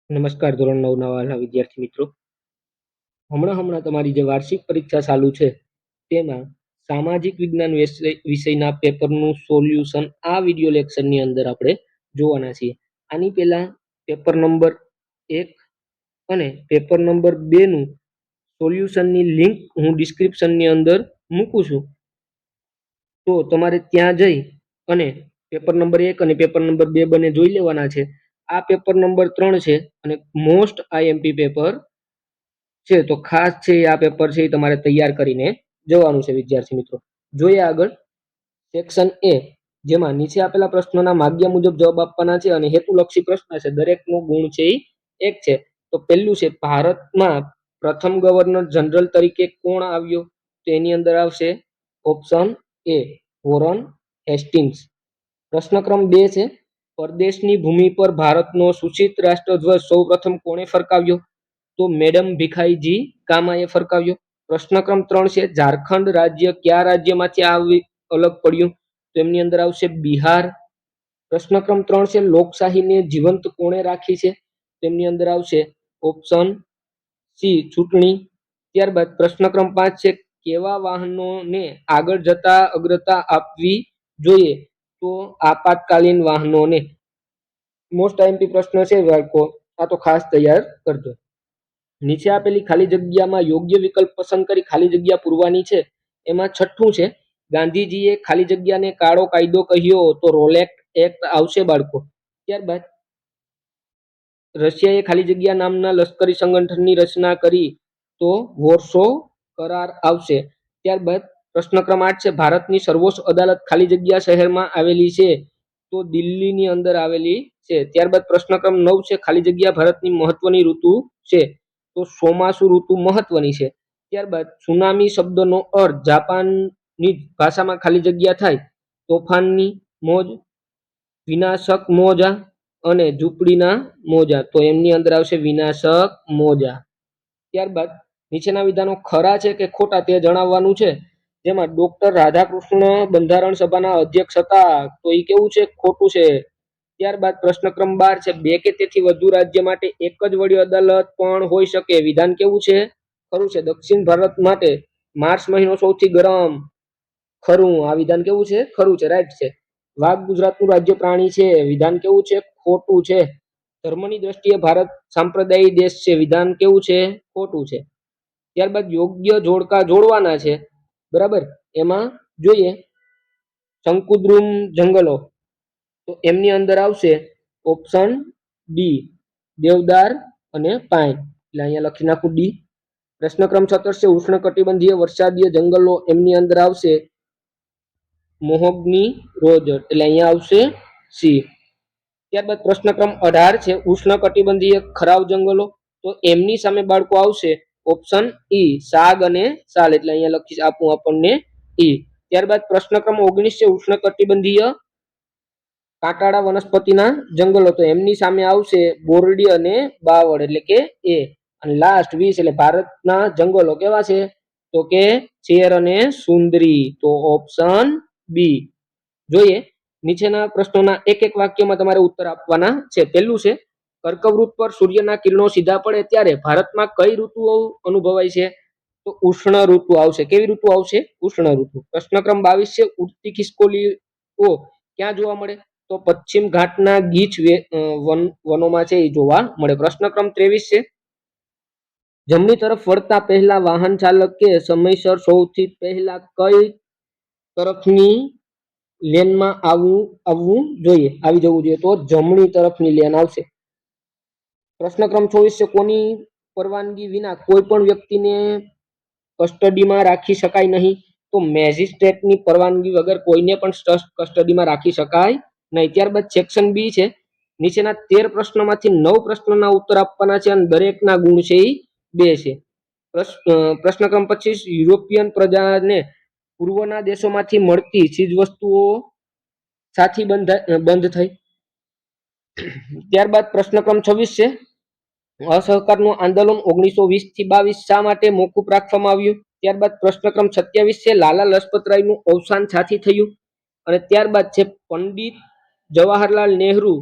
નમસ્કાર ધોરણ 9 ના વાલા વિદ્યાર્થી મિત્રો. હમણાં તમારી જે વાર્ષિક પરીક્ષા ચાલુ છે તેમાં સામાજિક વિજ્ઞાન વિષયના પેપરનું સોલ્યુશન આ વિડિયો લેક્ચરની અંદર આપણે જોવાના છીએ. આની પહેલા પેપર નંબર 1 અને પેપર નંબર 2 નું સોલ્યુશનની લિંક હું ડિસ્ક્રિપ્શનની અંદર મૂકું છું. તો તમારે ત્યાં જઈ અને પેપર નંબર 1 અને પેપર નંબર 2 બંને જોઈ લેવાના છે. આ પેપર નંબર 3 છે અને મોસ્ટ આઈએમપી પેપર છે, તો ખાસ છે આ પેપર છે તમારે તૈયાર કરીને જવાનું છે વિદ્યાર્થી મિત્રો. જોઈએ આગળ સેક્શન એ, જેમાં નીચે આપેલા પ્રશ્નોના માગ્યા મુજબ જવાબ આપવાના છે અને હેતુલક્ષી પ્રશ્ન છે. દરેકનો ગુણ છે એ 1 છે. તો પહેલું છે ભારતમાં પ્રથમ ગવર્નર જનરલ તરીકે કોણ આવ્યો? તો એની અંદર આવશે ઓપ્શન એ વોરન હેસ્ટિંગ્સ. પ્રશ્ન ક્રમ 2 છે પરદેશની ભૂમિ પર ભારતનો સૂચિત રાષ્ટ્રધ્વજ સૌપ્રથમ કોણે ફરકાવ્યો? તો મેડમ ભીખાઈજી કામાએ ફરકાવ્યો. પ્રશ્ન ક્રમ 3 છે ઝારખંડ રાજ્ય કયા રાજ્યમાંથી અલગ પડ્યું? તો એમની અંદર આવશે બિહાર. પ્રશ્ન ક્રમ 3 છે લોકશાહીને જીવંત કોણે રાખી છે? તેમની અંદર આવશે ઓપ્શન સી ચૂંટણી. ત્યારબાદ પ્રશ્ન ક્રમ 5 છે કેવા વાહનોને આગળ જતા અગ્રતા આપવી જોઈએ? તો આપાતકાલીન વાહનોને. મોસ્ટ આઈએમપી પ્રશ્ન છે બાળકો, આ તો ખાસ તૈયાર કરજો. નીચે આપેલી ખાલી જગ્યામાં યોગ્ય વિકલ્પ પસંદ કરી ખાલી જગ્યા પૂરવાની છે. એમાં છઠ્ઠું છે ગાંધીજીએ ખાલી જગ્યાને કાળો કાયદો કહ્યો? તો રોલેટ એક્ટ આવશે બાળકો. ત્યારબાદ રશિયાએ ખાલી જગ્યા નામના લશ્કરી સંગઠનની રચના કરી? તો વોર્સો કરાર આવશે. ત્યારબાદ પ્રશ્ન ક્રમ 8 છે ભારતની સર્વોચ્ચ અદાલત ખાલી જગ્યા શહેરમાં આવેલી છે? તો દિલ્હીની અંદર આવેલી છે. ત્યારબાદ પ્રશ્ન ક્રમ 9 છે ખાલી જગ્યા ભારતની મહત્વની ઋતુ છે? તો ચોમાસુ ઋતુ મહત્વની છે. ત્યારબાદ સુનામી શબ્દનો અર્થ જાપાનની ભાષામાં ખાલી જગ્યા થાય તોફાનની મોજ, વિનાશક મોજા અને ઝૂંપડીના મોજા. તો એમની અંદર આવશે વિનાશક મોજા. ત્યારબાદ નીચેના વિધાનો ખરા છે કે ખોટા તે જણાવવાનું છે. જેમાં ડોક્ટર રાધાકૃષ્ણ બંધારણ સભાના અધ્યક્ષ હતા? તો એ કેવું છે? ખોટું છે. ત્યારબાદ પ્રશ્ન ક્રમ 12 છે 2 કે તેથી વધુ રાજ્ય માટે એક જ વડી અદાલત પણ હોઈ શકે? વિધાન કેવું છે? ખરું છે. દક્ષિણ ભારત માટે માર્ચ મહિનો સૌથી ગરમ? ખરું. આ વિધાન કેવું છે? ખરું છે, રાઈટ છે. વાઘ ગુજરાતનું રાજ્ય પ્રાણી છે? વિધાન કેવું છે? ખોટું છે. ધર્મની દ્રષ્ટિએ ભારત સાંપ્રદાયિક દેશ છે? વિધાન કેવું છે? ખોટું છે. ત્યારબાદ યોગ્ય જોડકા જોડવાના છે, બરાબર. એમાં જોઈએ શંકુદ્રુમ જંગલો, તો એમની અંદર આવશે ઓપ્શન ડી દેવદાર અને પાઇન. એટલે અહીંયા લખી નાખું ડી. પ્રશ્ન ક્રમ 17 છે ઉષ્ણકટિબંધીય વરસાદીય જંગલો, એમની અંદર આવશે મોહગની રોજ, એટલે અહીંયા આવશે સી. ત્યારબાદ પ્રશ્ન ક્રમ 18 છે ઉષ્ણકટિબંધીય ખરાબ જંગલો, તો એમની સામે બાળકો આવશે ઓપ્શન ઈ સાગ અને સાલ, એટલે અહીંયા લખી આપું આપણને ઈ. ત્યારબાદ પ્રશ્ન ક્રમ 19 છે ઉષ્ણકટિબંધીય કાંટાળા વનસ્પતિના જંગલો, તો એમની સામે આવશે બોરડી અને બાવળ, એટલે કે એ. અને લાસ્ટ 20 એટલે ભારતના જંગલો કેવા છે? તો કે ચેર અને સુંદરી, તો ઓપ્શન બી. જોઈએ નીચેના પ્રશ્નોના એક એક વાક્યમાં તમારે ઉત્તર આપવાના છે. પહેલું છે કર્કવૃત પર સૂર્યના કિરણો સીધા પડે ત્યારે ભારતમાં કઈ ઋતુઓ અનુભવાય છે? તો ઉષ્ણ ઋતુ આવશે. કેવી ઋતુ આવશે? ઉષ્ણ ઋતુ. પ્રશ્ન ક્રમ 22 છે ઉડતી ખિસકોલીઓ ક્યાં જોવા મળે? તો પશ્ચિમ ઘાટના ગીચ વનોમાં છે એ જોવા મળે. પ્રશ્ન ક્રમ 23 છે જમણી તરફ વળતા પહેલા વાહન ચાલકે સમયસર સૌથી પહેલા કઈ તરફની લેનમાં આવી જવું જોઈએ? તો જમણી તરફની લેન આવશે. પ્રશ્ન ક્રમ 24 છે કોની પરવાનગી વિના કોઈ પણ વ્યક્તિને કસ્ટડીમાં રાખી શકાય નહીં? તો મેજિસ્ટ્રેટની પરવાનગી વગર કોઈને પણ કસ્ટડીમાં રાખી શકાય નહીં. ત્યારબાદ સેક્શન બી છે નીચેના 13 પ્રશ્નોમાંથી 9 પ્રશ્નોના ઉત્તર આપવાના છે અને દરેકના ગુણ છે એ 2 છે. પ્રશ્ન ક્રમ 25 યુરોપિયન પ્રજાને પૂર્વના દેશોમાંથી મળતી ચીજવસ્તુઓ સાથી બંધ થઈ? ત્યારબાદ પ્રશ્ન ક્રમ 26 છે અસહકારનું આંદોલન 1920 થી 22 શા માટે મોકૂફ રાખવામાં આવ્યું? ત્યારબાદ પ્રશ્ન ક્રમ 27 છે લાલા લજપતરાયનું અવસાન સાથી થયું? અને ત્યારબાદ છે પંડિત જવાહરલાલ નહેરુ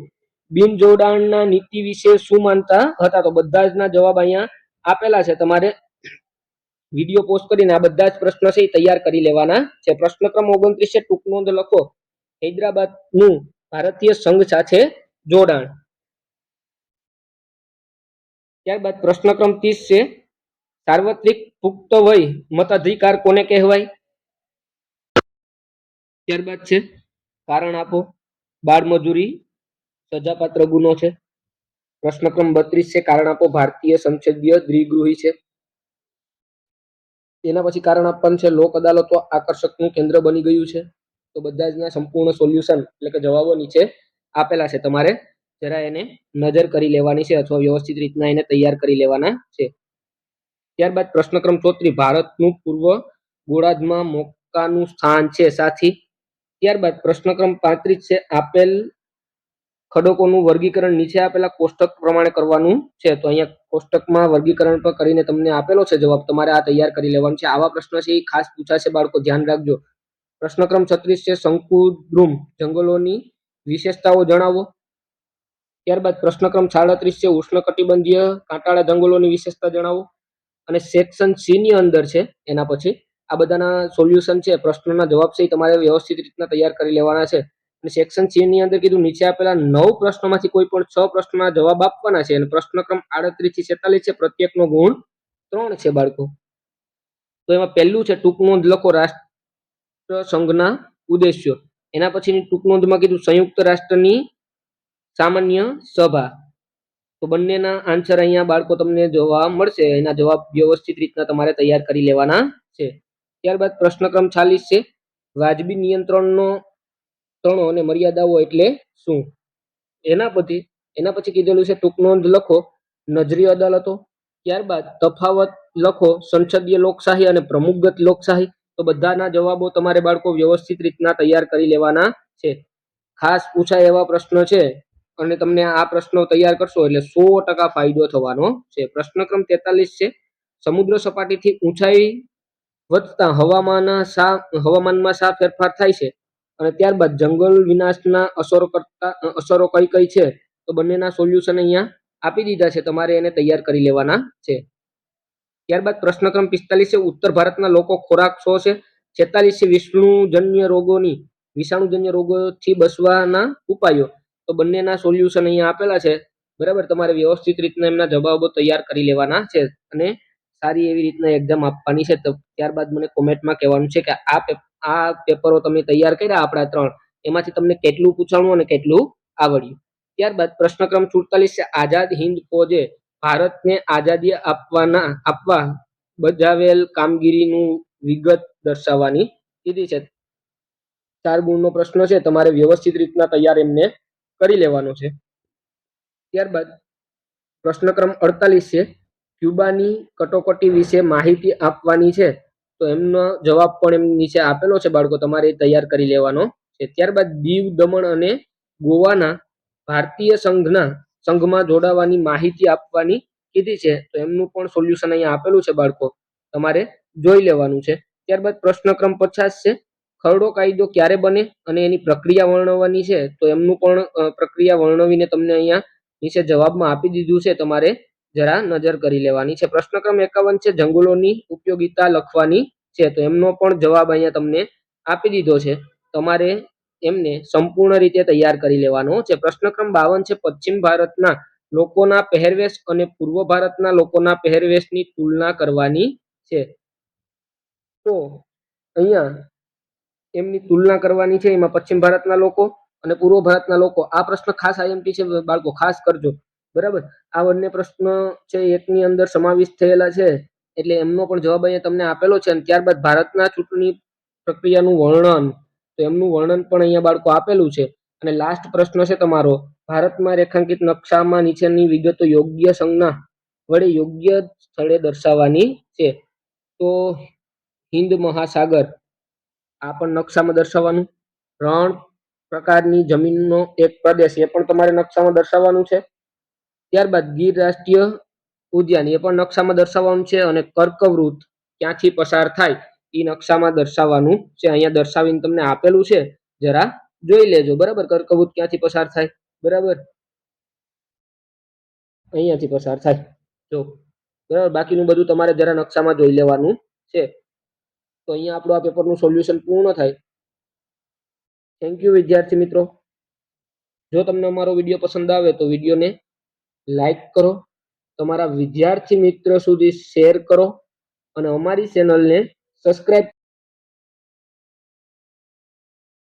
બિન જોડાણના નીતિ વિશે શું માનતા હતા? તો બધા જ ના જવાબ અહીંયા આપેલા છે. તમારે વિડીયો પોસ્ટ કરીને આ બધા જ પ્રશ્નો છે એ તૈયાર કરી લેવાના છે. પ્રશ્ન ક્રમ 29 છે, ટૂંક નોંધ લખો. હૈદરાબાદનું ભારતીય સંઘ સાથે જોડાણ. ત્યારબાદ પ્રશ્ન ક્રમ 30 છે, સાર્વત્રિક પુખ્ત વય મતાધિકાર કોને કહેવાય? ત્યારબાદ છે, કારણ આપો. બાળમજૂરી સજાપાત્ર ગુનો છે. પ્રશ્ન ક્રમ 32 છે, કારણ આપો. ભારતીય સંસદીય દ્વિગૃહી છે. એના પછી કારણ આપવાનું છે, લોક અદાલતો આકર્ષકનું કેન્દ્ર બની ગયું છે. તો બધા જ ના સંપૂર્ણ સોલ્યુશન એટલે કે જવાબો નીચે આપેલા છે. તમારે જરા એને નજર કરી લેવાની છે અથવા વ્યવસ્થિત રીતના એને તૈયાર કરી લેવાના છે. ત્યારબાદ પ્રશ્ન ક્રમ 34, ભારતનું પૂર્વ ગોળાર્ધમાં મોકાનું સ્થાન છે. સાથી. ત્યારબાદ પ્રશ્ન ક્રમ 35 છે, આપેલ ખડકોનું વર્ગીકરણ નીચે આપેલા કોષ્ટક પ્રમાણે કરવાનું છે. તો અહીંયા કોષ્ટકમાં વર્ગીકરણ પર કરીને તમને આપેલો છે જવાબ, તમારે આ તૈયાર કરી લેવાનું છે. આવા પ્રશ્ન છે એ ખાસ પૂછાશે બાળકો, ધ્યાન રાખજો. પ્રશ્ન ક્રમ 36 છે, શંકુદ્રુમ જંગલોની વિશેષતાઓ જણાવો. ત્યારબાદ પ્રશ્ન ક્રમ 37 છે, ઉષ્ણકટિબંધીય કાંટાળા જંગલોની વિશેષતા જણાવો. અને સેક્શન સી ની અંદર છે એના પછી આ બધાના સોલ્યુશન છે, પ્રશ્નોના જવાબ છે તમારે વ્યવસ્થિત રીતના તૈયાર કરી લેવાના છે. અને સેક્શન સી ની અંદર કીધું નીચે આપેલા 9 પ્રશ્નોમાંથી કોઈ પણ 6 પ્રશ્નોના જવાબ આપવાના છે. અને પ્રશ્ન ક્રમ 38 થી 46 છે, પ્રત્યેકનો ગુણ 3 છે બાળકો. તો એમાં પહેલું છે, ટૂંક નોંધ લખો. રાષ્ટ્ર સંઘના ઉદ્દેશ્યો. એના પછીની ટૂંક નોંધમાં કીધું સંયુક્ત રાષ્ટ્રની સામાન્ય સભા. તો બંનેના આન્સર અહીંયા બાળકો તમને જોવા મળશે. એના જવાબ વ્યવસ્થિત રીતના તમારે તૈયાર કરી લેવાના છે. ત્યારબાદ પ્રશ્ન ક્રમ 40 છે, વાજબી નિયંત્રણનો તણો અને મર્યાદાઓ એટલે શું? એના પછી કીધેલું છે, ટૂંક નોંધ લખો. નજરી અદાલતો. ત્યારબાદ તફાવત લખો, સંસદીય લોકશાહી અને પ્રમુખગત લોકશાહી. તો બધાના જવાબો તમારે બાળકો વ્યવસ્થિત રીતના તૈયાર કરી લેવાના છે. ખાસ પૂછાય એવા પ્રશ્નો છે અને તમને આ પ્રશ્નો તૈયાર કરશો એટલે 100% ફાયદો થવાનો છે. પ્રશ્ન ક્રમ 43 છે, સમુદ્ર સપાટીથી ઊંચાઈ વધતા હવામાનમાં શા ફેરફાર થાય છે? અને ત્યારબાદ જંગલ વિનાશના અસરો કઈ કઈ છે? તો બંનેના સોલ્યુશન અહીંયા આપી દીધા છે, તમારે એને તૈયાર કરી લેવાના છે. ત્યારબાદ પ્રશ્ન ક્રમ 45 છે, ઉત્તર ભારતના લોકો ખોરાક શો છે? 46 છે, વિષાણુજન્ય રોગોથી બચવાના ઉપાયો. તો બંનેના સોલ્યુશન અહીંયા આપેલા છે. બરાબર, તમારે વ્યવસ્થિત રીતના એમના જવાબો તૈયાર કરી લેવાના છે અને સારી એવી રીતના એક્ઝામ આપવાની છે. તો ત્યારબાદ મને કોમેન્ટમાં કહેવાનું છે કે આ પેપરો તમે તૈયાર કર્યા આપણા 3, એમાંથી તમને કેટલું પૂછાણું અને કેટલું આવડ્યું. ત્યારબાદ પ્રશ્ન ક્રમ 44 છે, આઝાદ હિન્દ ફૌજે ભારતને આઝાદી આપવા બજાવેલ કામગીરીનું વિગત દર્શાવવાની કીધી છે. 4 ગુણનો પ્રશ્ન છે, તમારે વ્યવસ્થિત રીતના તૈયાર એમને કરી લેવાનો છે. ત્યારબાદ પ્રશ્ન ક્રમ 48 છે, ક્યુબાની કટોકટી વિશે માહિતી આપવાની છે. તો એમનો જવાબ પણ એમ નીચે આપેલો છે બાળકો, તમારે તૈયાર કરી લેવાનો છે. ત્યારબાદ દીવ દમણ અને ગોવાના ભારતીય સંઘમાં જોડાવાની માહિતી આપવાની કીધી છે. તો એમનું પણ સોલ્યુશન અહીંયા આપેલું છે બાળકો, તમારે જોઈ લેવાનું છે. ત્યારબાદ પ્રશ્ન ક્રમ 50 છે, ખરડો કાયદો ક્યારે બને અને એની પ્રક્રિયા વર્ણવવાની છે. તો એમનું પણ પ્રક્રિયા વર્ણવીને તમને અહીંયા નીચે જવાબમાં આપી દીધું છે, તમારે જરા નજર કરી લેવાની છે. પ્રશ્ન ક્રમ 51 છે, જંગલોની ઉપયોગિતા લખવાની છે. તો એમનો પણ જવાબ અહીંયા તમને આપી દીધો છે, તમારે એમને સંપૂર્ણ રીતે તૈયાર કરી લેવાનો છે. પ્રશ્ન ક્રમ 52 છે, પશ્ચિમ ભારતના લોકોના પહેરવેશ અને પૂર્વ ભારતના લોકોના પહેરવેશની તુલના કરવાની છે. તો અહીંયા એમની તુલના કરવાની છે. એમાં પશ્ચિમ ભારતના લોકો અને પૂર્વ ભારતના લોકો. આ પ્રશ્ન ખાસ આઈએમપી છે બાળકો, ખાસ કરજો. બરાબર, આ બંને પ્રશ્ન છે એકની અંદર સમાવિષ્ટ થયેલા છે, એટલે એમનો પણ જવાબ અહીંયા તમને આપેલો છે. અને ત્યારબાદ ભારતના ચૂંટણી પ્રક્રિયાનું વર્ણન, તો એમનું વર્ણન પણ અહીંયા બાળકો આપેલું છે. અને લાસ્ટ પ્રશ્ન છે તમારો, ભારતમાં રેખાંકિત નકશામાં નીચેની વિગતો યોગ્ય સંજ્ઞા વડે યોગ્ય સ્થળે દર્શાવવાની છે. તો હિન્દ મહાસાગર આ પણ નકશામાં દર્શાવવાનું, રણ પ્રકારની જમીનનો એક પ્રદેશ એ પણ તમારે નકશામાં દર્શાવવાનું છે. ત્યારબાદ ગીર રાષ્ટ્રીય ઉદ્યાન એ પણ નકશામાં દર્શાવવાનું છે. અને કર્કવૃત ક્યાંથી પસાર થાય એ નકશામાં દર્શાવવાનું છે. અહીંયા દર્શાવીને તમને આપેલું છે, જરા જોઈ લેજો. બરાબર, કર્કવૃત ક્યાંથી પસાર થાય. બરાબર, અહીંયાથી પસાર થાય. જો બરાબર, બાકીનું બધું તમારે જરા નકશામાં જોઈ લેવાનું છે. તો અહીંયા આપણું આ પેપરનું સોલ્યુશન પૂર્ણ થાય. થેન્ક યુ વિદ્યાર્થી મિત્રો. જો તમને અમારો વિડીયો પસંદ આવે તો વિડીયોને લાઈક કરો, તમારા વિદ્યાર્થી મિત્ર સુધી શેર કરો અને અમારી ચેનલને સબસ્ક્રાઇબ